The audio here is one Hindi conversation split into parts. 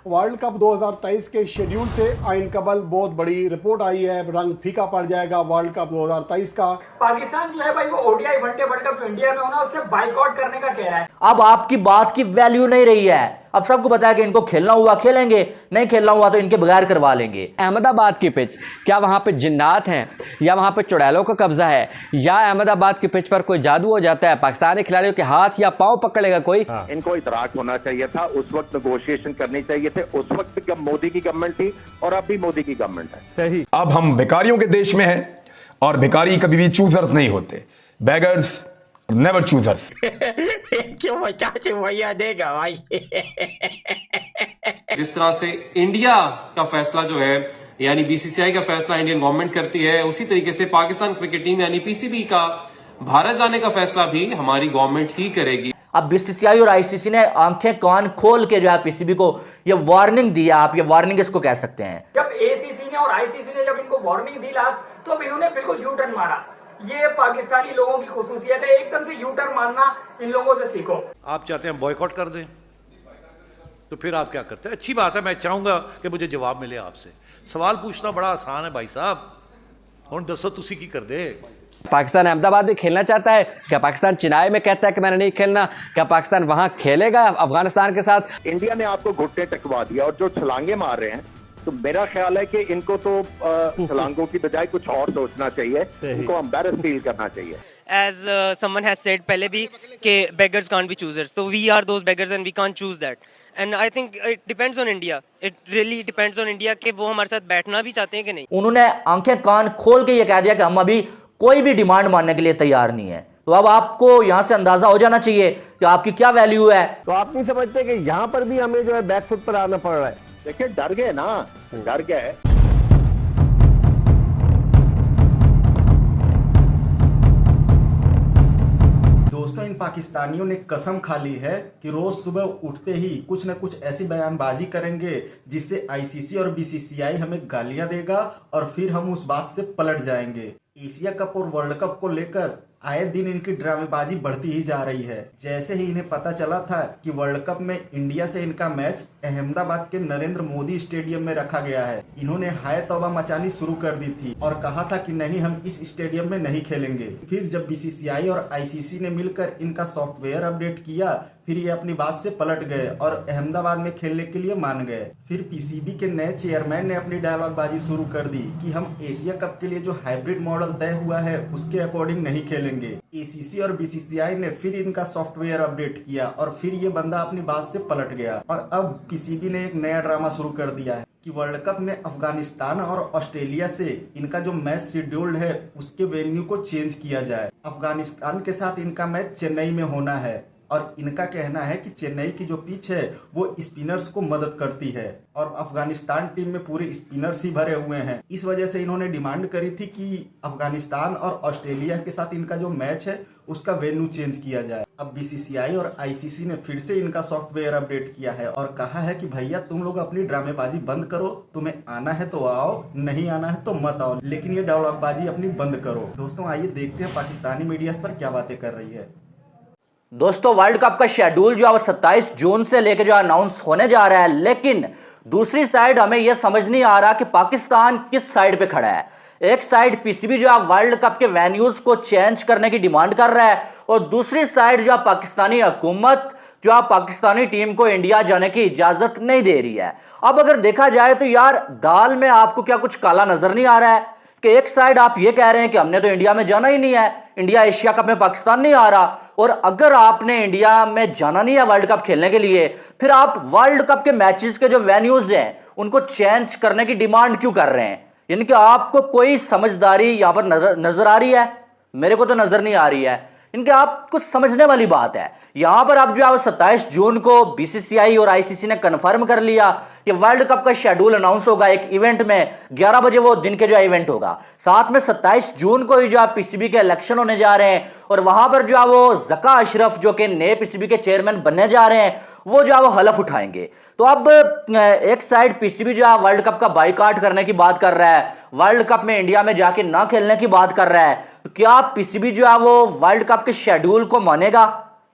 वर्ल्ड कप 2023 के शेड्यूल से आइन कबल बहुत बड़ी रिपोर्ट आई है, रंग फीका पड़ जाएगा वर्ल्ड कप 2023 का। पाकिस्तान जो है भाई वो ओडीआई वनडे वर्ल्ड कप जो इंडिया में होना उससे बाइकआउट करने का कह रहा है। अब आपकी बात की वैल्यू नहीं रही है। अब सबको पता है कि इनको खेलना हुआ खेलेंगे, नहीं खेलना हुआ तो इनके बगैर करवा लेंगे। अहमदाबाद की पिच, क्या वहाँ पे जिन्नात हैं या वहाँ पे चुड़ैलों का कब्जा है, या अहमदाबाद की पिच पर कोई जादू हो जाता है, पाकिस्तानी खिलाड़ियों के हाथ या पांव पकड़ेगा कोई? इनको इतराक होना चाहिए था, उस वक्त नेगोशिएशन करनी चाहिए थे। उस वक्त जब मोदी की गवर्नमेंट थी और अब भी मोदी की गवर्नमेंट है। सही। अब हम भिखारियों के देश में हैं और भिखारी कभी भी चूजर्स नहीं होते। Beggars never choosers. क्यों भैया देगा भाई। जिस तरह से इंडिया का फैसला जो है यानी बीसीसीआई का फैसला इंडियन गवर्नमेंट करती है, उसी तरीके से पाकिस्तान क्रिकेट टीम यानी पीसीबी का भारत जाने का फैसला भी हमारी गवर्नमेंट ही करेगी। अब बीसीसीआई और आईसीसी ने आंखें कान खोल के जो है पीसीबी को ये वार्निंग दिया। आप ये वार्निंग इसको कह सकते हैं। जब एसीसी ने और आईसीसी ने जब इनको वार्निंग दी लास्ट, तो अब इन्होंने बिल्कुल यू टर्न मारा। ये पाकिस्तानी लोगों की खुसूसियत है, एकदम से यू टर्न मारना इन लोगों से सीखो। आप चाहते हैं बॉयकॉट कर दें, तो फिर आप क्या करते हैं? अच्छी बात है, मैं चाहूंगा कि मुझे जवाब मिले आपसे। सवाल पूछना बड़ा आसान है भाई साहब, हुण दसो तुसी की कर दे। पाकिस्तान अहमदाबाद में खेलना चाहता है? क्या पाकिस्तान चेन्नई में कहता है कि मैंने नहीं खेलना? क्या पाकिस्तान वहां खेलेगा अफगानिस्तान के साथ? इंडिया ने आपको घुटने टकवा दिया और जो छलांगे मार रहे हैं, तो मेरा ख्याल है कि इनको तो छलांगों की बजाय कुछ और सोचना चाहिए, इनको एम्बैरेस फील करना चाहिए। As someone has said पहले भी कि beggars can't be choosers, so we are those beggars and we can't choose that. And I think it depends on India. It really depends on India कि वो हमारे साथ बैठना भी चाहते हैं कि नहीं। उन्होंने आंखें कान खोल के ये कह दिया कि हम अभी कोई भी डिमांड मानने के लिए तैयार नहीं है। तो अब आपको यहाँ से अंदाजा हो जाना चाहिए कि आपकी क्या वैल्यू है। तो आप नहीं समझते कि यहाँ पर भी हमें जो है बैक फुट पर आना पड़ रहा है? देखिए डर गए ना, डर गए। दोस्तों, इन पाकिस्तानियों ने कसम खा ली है कि रोज सुबह उठते ही कुछ न कुछ ऐसी बयानबाजी करेंगे जिससे आईसीसी और बीसीसीआई हमें गालियां देगा और फिर हम उस बात से पलट जाएंगे। एशिया कप और वर्ल्ड कप को लेकर आए दिन इनकी ड्रामेबाजी बढ़ती ही जा रही है। जैसे ही इन्हें पता चला था कि वर्ल्ड कप में इंडिया से इनका मैच अहमदाबाद के नरेंद्र मोदी स्टेडियम में रखा गया है, इन्होंने हाय तौबा मचानी शुरू कर दी थी और कहा था कि नहीं, हम इस स्टेडियम में नहीं खेलेंगे। फिर जब बीसीसीआई और आईसीसी ने मिलकर इनका सॉफ्टवेयर अपडेट किया, फिर ये अपनी बात से पलट गए और अहमदाबाद में खेलने के लिए मान गए। फिर पीसीबी के नए चेयरमैन ने अपनी डायलॉगबाजी शुरू कर दी कि हम एशिया कप के लिए जो हाइब्रिड मॉडल तय हुआ है उसके अकॉर्डिंग नहीं खेलेंगे। एसीसी और बीसीसीआई ने फिर इनका सॉफ्टवेयर अपडेट किया और फिर ये बंदा अपनी बात से पलट गया और अब पीसीबी ने एक नया ड्रामा शुरू कर दिया है कि वर्ल्ड कप में अफगानिस्तान और ऑस्ट्रेलिया से इनका जो मैच शेड्यूल्ड है उसके वेन्यू को चेंज किया जाए। अफगानिस्तान के साथ इनका मैच चेन्नई में होना है और इनका कहना है कि चेन्नई की जो पिच है वो स्पिनर्स को मदद करती है और अफगानिस्तान टीम में पूरे स्पिनर्स ही भरे हुए हैं। इस वजह से इन्होंने डिमांड करी थी कि अफगानिस्तान और ऑस्ट्रेलिया के साथ इनका जो मैच है उसका वेन्यू चेंज किया जाए। अब बीसीसीआई और आईसीसी ने फिर से इनका सॉफ्टवेयर अपडेट किया है और कहा है कि भैया तुम लोग अपनी ड्रामेबाजी बंद करो, तुम्हें आना है तो आओ, नहीं आना है तो मत आओ, लेकिन ये डायलॉगबाजी अपनी बंद करो। दोस्तों, आइए देखते हैं पाकिस्तानी मीडिया इस पर क्या बातें कर रही है। दोस्तों, वर्ल्ड कप का शेड्यूल जो है वो 27 जून से लेकर जो अनाउंस होने जा रहा है, लेकिन दूसरी साइड हमें यह समझ नहीं आ रहा कि पाकिस्तान किस साइड पे खड़ा है। एक साइड पीसीबी जो है वर्ल्ड कप के वेन्यूज को चेंज करने की डिमांड कर रहा है और दूसरी साइड जो पाकिस्तानी हुकूमत जो है पाकिस्तानी टीम को इंडिया जाने की इजाजत नहीं दे रही है। अब अगर देखा जाए तो यार, दाल में आपको क्या कुछ काला नजर नहीं आ रहा है कि एक साइड आप ये कह रहे हैं कि हमने तो इंडिया में जाना ही नहीं है, इंडिया एशिया कप में पाकिस्तान नहीं आ रहा, और अगर आपने इंडिया में जाना नहीं है वर्ल्ड कप खेलने के लिए, फिर आप वर्ल्ड कप के मैचेस के जो वेन्यूज हैं उनको चेंज करने की डिमांड क्यों कर रहे हैं? यानी कि आपको कोई समझदारी यहां पर नजर आ रही है? मेरे को तो नजर नहीं आ रही है। इनके आप कुछ समझने वाली बात है। यहां पर अब जो है 27 जून को बीसीसीआई और आईसीसी ने कन्फर्म कर लिया कि वर्ल्ड कप का शेड्यूल अनाउंस होगा एक इवेंट में, 11 बजे वो दिन के जो इवेंट होगा। साथ में 27 जून को ही जो है पीसीबी के इलेक्शन होने जा रहे हैं और वहां पर जो है वो ज़का अशरफ जो कि नए पीसीबी के चेयरमैन बनने जा रहे हैं वो जो है वो हलफ उठाएंगे। तो अब एक साइड पीसीबी जो है वर्ल्ड कप का बाइकाट करने की बात कर रहा है, वर्ल्ड कप में इंडिया में जाके ना खेलने की बात कर रहा है, तो क्या पीसीबी जो है वो वर्ल्ड कप के शेड्यूल को मानेगा?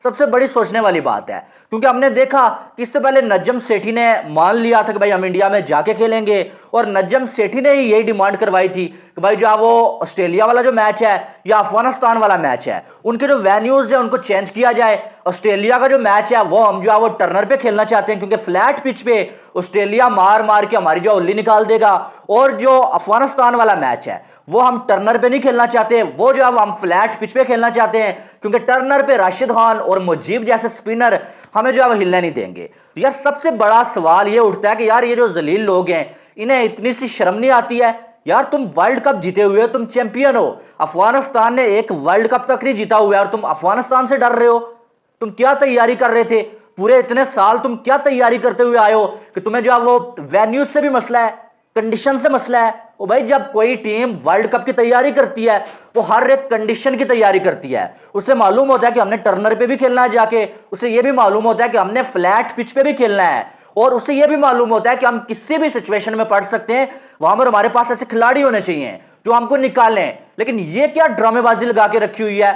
सबसे बड़ी सोचने वाली बात है, क्योंकि हमने देखा कि इससे पहले नजम सेठी ने मान लिया था कि भाई हम इंडिया में जाके खेलेंगे, और नजम सेठी ने ही यही डिमांड करवाई थी कि भाई जो वो ऑस्ट्रेलिया वाला जो मैच है या अफगानिस्तान वाला मैच है, उनके जो वेन्यूज है उनको चेंज किया जाए। ऑस्ट्रेलिया का जो मैच है वो हम जो वो टर्नर पे खेलना चाहते हैं, क्योंकि फ्लैट पिच पे ऑस्ट्रेलिया मार मार के हमारी जो उल्ली निकाल देगा, और जो अफगानिस्तान वाला मैच है वो हम टर्नर पे नहीं खेलना चाहते, वो जो हम फ्लैट पिच पे खेलना चाहते हैं, क्योंकि टर्नर पे राशिद खान और मुजीब जैसे स्पिनर हमें जो है हिलने नहीं देंगे। तो यार सबसे बड़ा सवाल ये उठता है कि यार ये जो जलील लोग हैं इन्हें इतनी सी शर्म नहीं आती है? यार तुम वर्ल्ड कप जीते हुए हो, तुम चैंपियन हो, अफगानिस्तान ने एक वर्ल्ड कप तक नहीं जीता हुआ है और तुम अफगानिस्तान से डर रहे हो। तुम क्या तैयारी कर रहे थे पूरे इतने साल? तुम क्या तैयारी करते हुए आए हो कि तुम्हें जो है वो वेन्यूज से भी मसला है, कंडीशन से मसला है? ओ भाई जब कोई टीम वर्ल्ड कप की तैयारी करती है वो हर एक कंडीशन की तैयारी करती है। उसे मालूम होता है कि हमने टर्नर पे भी खेलना है जाके, उसे ये भी मालूम होता है कि हमने फ्लैट पिच पे भी खेलना है, और उसे यह भी मालूम होता है कि हम किसी भी सिचुएशन में पड़ सकते हैं, वहां पर हमारे पास ऐसे खिलाड़ी होने चाहिए जो हमको निकालें। लेकिन ये क्या ड्रामेबाजी लगा के रखी हुई है?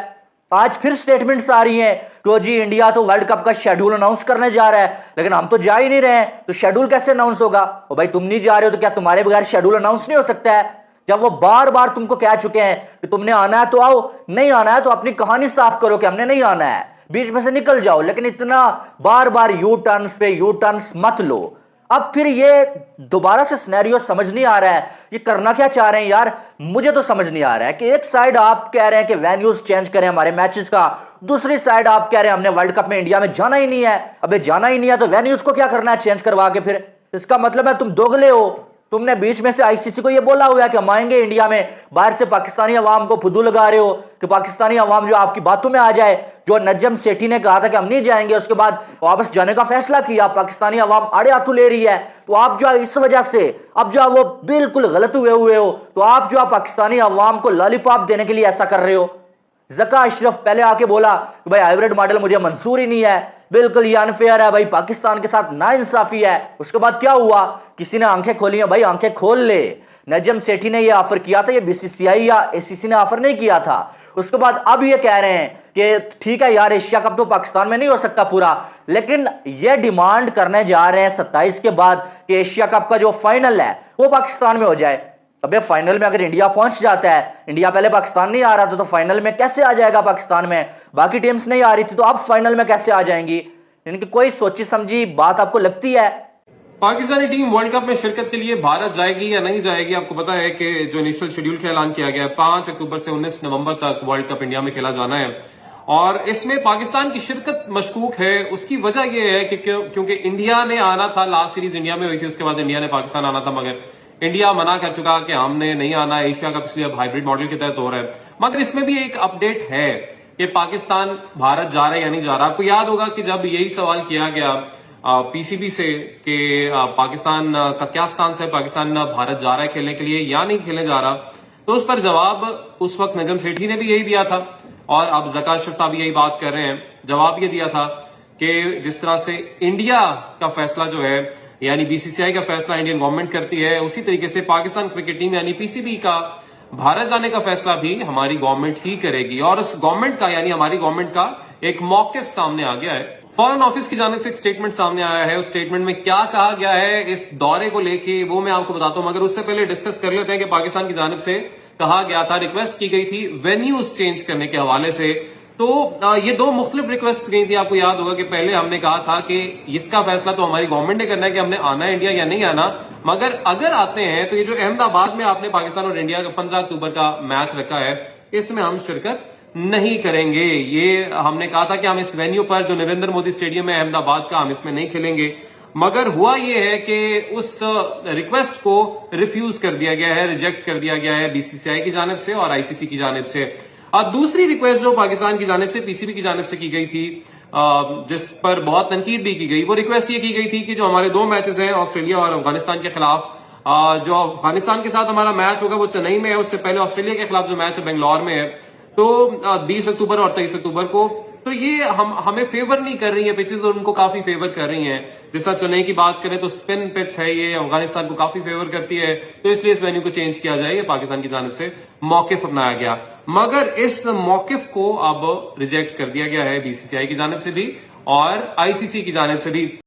आज फिर स्टेटमेंट्स आ रही हैं कि जी इंडिया तो वर्ल्ड कप का शेड्यूल अनाउंस करने जा रहा है, लेकिन हम तो जा ही नहीं रहे हैं, तो शेड्यूल कैसे अनाउंस होगा? और भाई तुम नहीं जा रहे हो तो क्या तुम्हारे बगैर शेड्यूल अनाउंस नहीं हो सकता है? जब वो बार बार तुमको कह चुके हैं कि तुमने आना है तो आओ, नहीं आना है तो अपनी कहानी साफ करो कि हमने नहीं आना है, बीच में से निकल जाओ, लेकिन इतना बार बार यू टर्न्स पे यू टर्न्स मत लो। अब फिर ये दोबारा से सिनेरियो समझ नहीं आ रहा है, ये करना क्या चाह रहे हैं यार? मुझे तो समझ नहीं आ रहा है कि एक साइड आप कह रहे हैं कि वेन्यूज चेंज करें हमारे मैचेस का, दूसरी साइड आप कह रहे हैं हमने वर्ल्ड कप में इंडिया में जाना ही नहीं है। अबे जाना ही नहीं है तो वेन्यूज को क्या करना है चेंज करवा के? फिर इसका मतलब है तुम दोगले हो। तुमने बीच में से आईसीसी को ये बोला हुआ है कि हम आएंगे इंडिया में, बाहर से पाकिस्तानी अवाम को फुदू लगा रहे हो कि पाकिस्तानी अवाम जो आपकी बातों में आ जाए। जो नजम सेठी ने कहा था कि हम नहीं जाएंगे, उसके बाद वापस जाने का फैसला किया, पाकिस्तानी अवाम आड़े हाथों ले रही है, तो आप जो इस वजह से अब जो वो बिल्कुल गलत हुए हो, तो आप जो पाकिस्तानी अवाम को लॉलीपॉप देने के लिए ऐसा कर रहे हो। जका अशरफ पहले आके बोला कि भाई हाइब्रिड मॉडल मुझे मंजूर ही नहीं है, बिल्कुल ये अनफेयर है भाई, पाकिस्तान के साथ नाइंसाफी है। उसके बाद क्या हुआ? किसी ने आंखें खोली हैं? भाई आंखें खोल ले। नजम सेठी ने ये ऑफर किया था, ये बीसीसीआई या एसीसी ने ऑफर नहीं किया था। उसके बाद अब ये कह रहे हैं कि ठीक है यार एशिया कप तो पाकिस्तान में नहीं हो सकता पूरा, लेकिन ये डिमांड करने जा रहे हैं 27 के बाद कि एशिया कप का जो फाइनल है वो पाकिस्तान में हो जाए। अबे फाइनल में अगर इंडिया पहुंच जाता है, इंडिया पहले पाकिस्तान नहीं आ रहा था तो फाइनल में कैसे आ जाएगा पाकिस्तान में? बाकी टीम्स नहीं आ रही थी तो अब फाइनल में कैसे आ जाएंगी? इनकी कोई सोची समझी बात आपको लगती है? पाकिस्तानी टीम वर्ल्ड कप में शिरकत के लिए भारत जाएगी या नहीं जाएगी? आपको पता है कि जो इनिशियल शेड्यूल का ऐलान किया गया है 5 अक्टूबर से 19 नवंबर तक वर्ल्ड कप इंडिया में खेला जाना है, और इसमें पाकिस्तान की शिरकत मशकूक है। उसकी वजह यह है कि क्योंकि इंडिया ने आना था, लास्ट सीरीज इंडिया में हुई थी, उसके बाद इंडिया ने पाकिस्तान आना था, मगर इंडिया मना कर चुका कि हमने नहीं आना, एशिया कप इसलिए अब हाइब्रिड मॉडल के तहत हो रहा है। मगर इसमें भी एक अपडेट है कि पाकिस्तान भारत जा रहा है या नहीं जा रहा। आपको याद होगा कि जब यही सवाल किया गया पीसीबी से कि पाकिस्तान का क्या स्टांस है, पाकिस्तान भारत जा रहा है खेलने के लिए या नहीं खेलने जा रहा, तो उस पर जवाब उस वक्त नजम सेठी ने भी यही दिया था, और अब जका अशरफ साहब यही बात कर रहे हैं। जवाब ये दिया था कि जिस तरह से इंडिया का फैसला जो है, यानी बीसीसीआई का फैसला इंडियन गवर्नमेंट करती है, उसी तरीके से पाकिस्तान क्रिकेट टीम यानी पीसीबी का भारत जाने का फैसला भी हमारी गवर्नमेंट ही करेगी। और उस गवर्नमेंट का यानी हमारी गवर्नमेंट का एक मौकिफ सामने आ गया है। फॉरेन ऑफिस की जानिब से एक स्टेटमेंट सामने आया है। उस स्टेटमेंट में क्या कहा गया है इस दौरे को लेके वो मैं आपको बताता हूं, मगर उससे पहले डिस्कस कर लेते हैं कि पाकिस्तान की जानिब से कहा गया था, रिक्वेस्ट की गई थी वेन्यूज चेंज करने के हवाले से। तो ये दो मुख्तलिफ रिक्वेस्ट गई थी। आपको याद होगा कि पहले हमने कहा था कि इसका फैसला तो हमारी गवर्नमेंट ने करना है कि हमने आना है इंडिया या नहीं आना, मगर अगर आते हैं तो ये जो अहमदाबाद में आपने पाकिस्तान और इंडिया का 15 अक्टूबर का मैच रखा है, इसमें हम शिरकत नहीं करेंगे। ये हमने कहा था कि हम इस वेन्यू पर जो नरेंद्र मोदी स्टेडियम है अहमदाबाद का, हम इसमें नहीं खेलेंगे। मगर हुआ ये है कि उस रिक्वेस्ट को रिफ्यूज कर दिया गया है, रिजेक्ट कर दिया गया है बीसीसीआई की जानिब से और आईसीसी की जानिब से। और दूसरी रिक्वेस्ट जो पाकिस्तान की जानिब से पीसीबी की जानिब से की गई थी, जिस पर बहुत तनकीद भी की गई, वो रिक्वेस्ट ये की गई थी कि जो हमारे दो मैचेस हैं ऑस्ट्रेलिया और अफगानिस्तान के खिलाफ, जो अफगानिस्तान के साथ हमारा मैच होगा वो चेन्नई में है, उससे पहले ऑस्ट्रेलिया के खिलाफ जो मैच है बेंगलोर में है, तो 20 अक्टूबर और 23 अक्टूबर को तो ये हमें फेवर नहीं कर रही है पिचेस और उनको काफी फेवर कर रही हैं। जिस तरह चेन्नई की बात करें तो स्पिन पिच है, ये अफगानिस्तान को काफी फेवर करती है, तो इसलिए इस वेन्यू को चेंज किया जाएगा। पाकिस्तान की जानिब से मौकिफ अपनाया गया, मगर इस मौकिफ को अब रिजेक्ट कर दिया गया है बीसीसीआई की जानिब से भी और आईसीसी की जानिब से भी।